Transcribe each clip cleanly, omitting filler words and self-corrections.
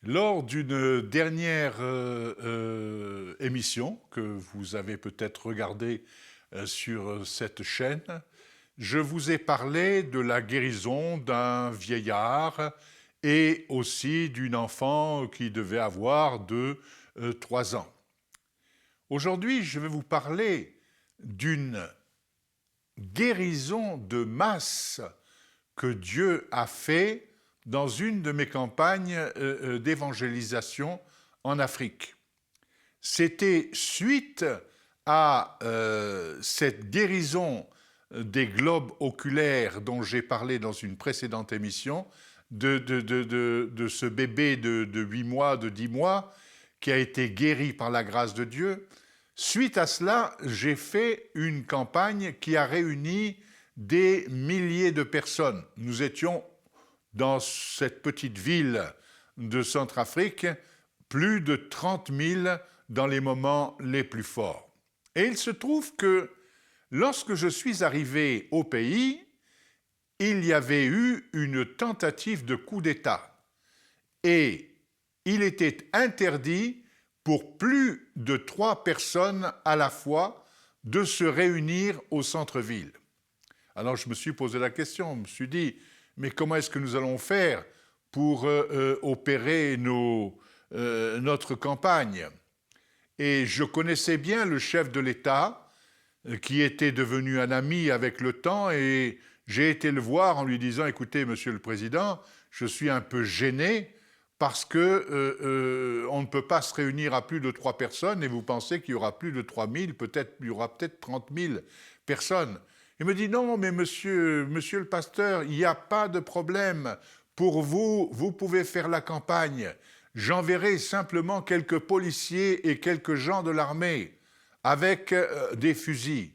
Lors d'une dernière émission que vous avez peut-être regardée sur cette chaîne, je vous ai parlé de la guérison d'un vieillard et aussi d'une enfant qui devait avoir 3 ans. Aujourd'hui, je vais vous parler d'une guérison de masse que Dieu a fait dans une de mes campagnes d'évangélisation en Afrique. C'était suite à cette guérison des globes oculaires dont j'ai parlé dans une précédente émission, de ce bébé de 8 mois, de 10 mois, qui a été guéri par la grâce de Dieu. Suite à cela, j'ai fait une campagne qui a réuni des milliers de personnes. Nous étions dans cette petite ville de Centrafrique, plus de 30 000 dans les moments les plus forts. Et il se trouve que lorsque je suis arrivé au pays, il y avait eu une tentative de coup d'État. Et il était interdit pour plus de 3 personnes à la fois de se réunir au centre-ville. Alors je me suis posé la question, je me suis dit, mais comment est-ce que nous allons faire pour opérer notre campagne? Et je connaissais bien le chef de l'État, qui était devenu un ami avec le temps, et j'ai été le voir en lui disant, écoutez, monsieur le président, je suis un peu gêné parce que on ne peut pas se réunir à plus de 3 personnes et vous pensez qu'il y aura plus de 3 000, peut-être, il y aura peut-être 30 000 personnes. Il me dit, non, mais monsieur le pasteur, il n'y a pas de problème. Pour vous, vous pouvez faire la campagne. J'enverrai simplement quelques policiers et quelques gens de l'armée avec des fusils.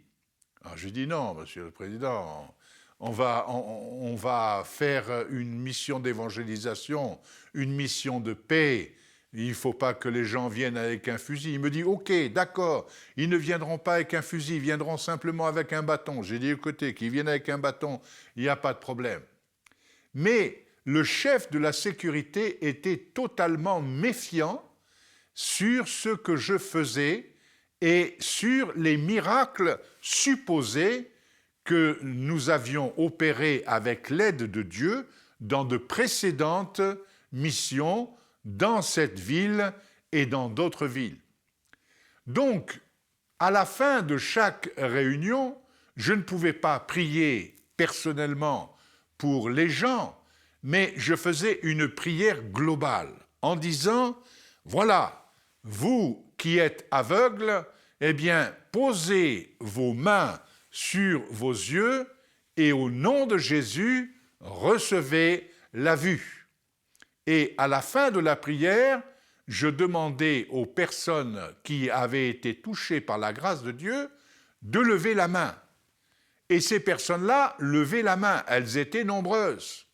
Alors je dis, non, monsieur le président, on va faire une mission d'évangélisation, une mission de paix. Il ne faut pas que les gens viennent avec un fusil. Il me dit, ok, d'accord, ils ne viendront pas avec un fusil, ils viendront simplement avec un bâton. J'ai dit, écoutez, qu'ils viennent avec un bâton, il n'y a pas de problème. Mais le chef de la sécurité était totalement méfiant sur ce que je faisais et sur les miracles supposés que nous avions opérés avec l'aide de Dieu dans de précédentes missions dans cette ville et dans d'autres villes. Donc, à la fin de chaque réunion, je ne pouvais pas prier personnellement pour les gens, mais je faisais une prière globale en disant, voilà, vous qui êtes aveugles, eh bien, posez vos mains sur vos yeux et au nom de Jésus, recevez la vue. Et à la fin de la prière, je demandais aux personnes qui avaient été touchées par la grâce de Dieu de lever la main. Et ces personnes-là levaient la main, elles étaient nombreuses.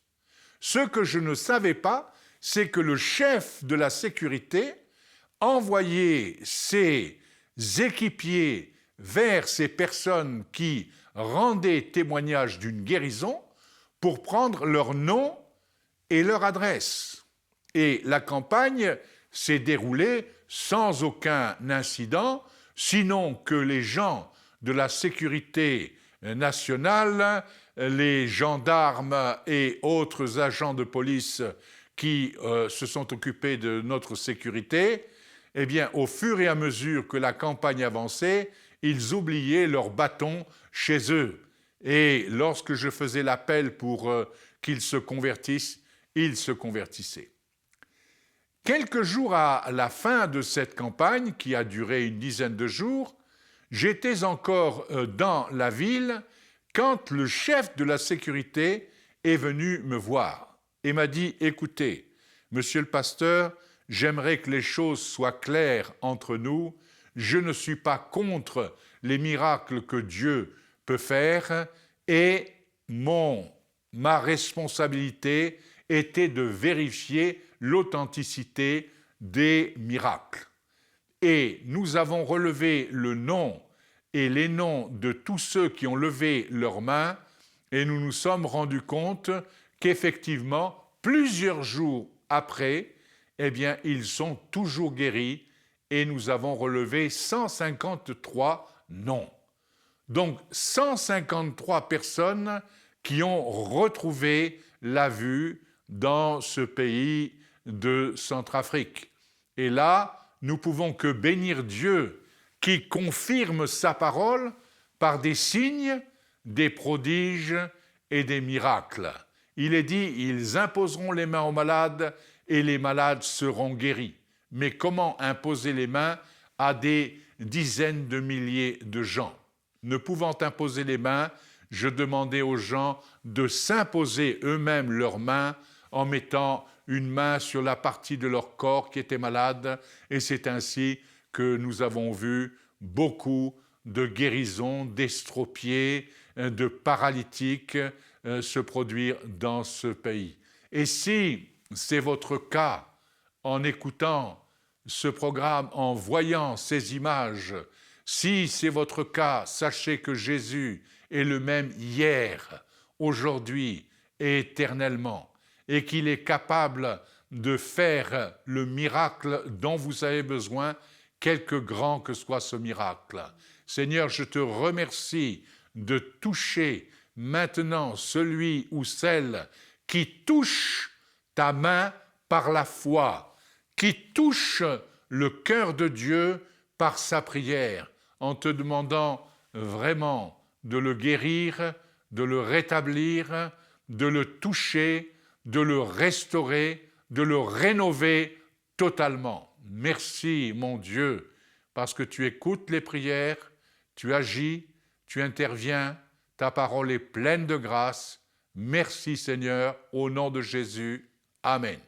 Ce que je ne savais pas, c'est que le chef de la sécurité envoyait ses équipiers vers ces personnes qui rendaient témoignage d'une guérison pour prendre leur nom et leur adresse. Et la campagne s'est déroulée sans aucun incident, sinon que les gens de la sécurité nationale, les gendarmes et autres agents de police qui se sont occupés de notre sécurité, eh bien, au fur et à mesure que la campagne avançait, ils oubliaient leurs bâtons chez eux. Et lorsque je faisais l'appel pour qu'ils se convertissent, ils se convertissaient. Quelques jours à la fin de cette campagne, qui a duré une dizaine de jours, j'étais encore dans la ville quand le chef de la sécurité est venu me voir et m'a dit « Écoutez, monsieur le pasteur, j'aimerais que les choses soient claires entre nous. Je ne suis pas contre les miracles que Dieu peut faire et ma responsabilité était de vérifier l'authenticité des miracles. Et nous avons relevé le nom et les noms de tous ceux qui ont levé leurs mains et nous nous sommes rendus compte qu'effectivement, plusieurs jours après, eh bien, ils sont toujours guéris et nous avons relevé 153 noms. Donc, 153 personnes qui ont retrouvé la vue dans ce pays de Centrafrique. Et là, nous pouvons que bénir Dieu qui confirme sa parole par des signes, des prodiges et des miracles. Il est dit, ils imposeront les mains aux malades et les malades seront guéris. Mais comment imposer les mains à des dizaines de milliers de gens? Ne pouvant imposer les mains, je demandais aux gens de s'imposer eux-mêmes leurs mains en mettant une main sur la partie de leur corps qui était malade, et c'est ainsi que nous avons vu beaucoup de guérisons, d'estropiés, de paralytiques se produire dans ce pays. Et si c'est votre cas, en écoutant ce programme, en voyant ces images, si c'est votre cas, sachez que Jésus est le même hier, aujourd'hui et éternellement, et qu'il est capable de faire le miracle dont vous avez besoin, quelque grand que soit ce miracle. Seigneur, je te remercie de toucher maintenant celui ou celle qui touche ta main par la foi, qui touche le cœur de Dieu par sa prière, en te demandant vraiment de le guérir, de le rétablir, de le toucher, de le restaurer, de le rénover totalement. Merci, mon Dieu, parce que tu écoutes les prières, tu agis, tu interviens, ta parole est pleine de grâce. Merci, Seigneur, au nom de Jésus. Amen.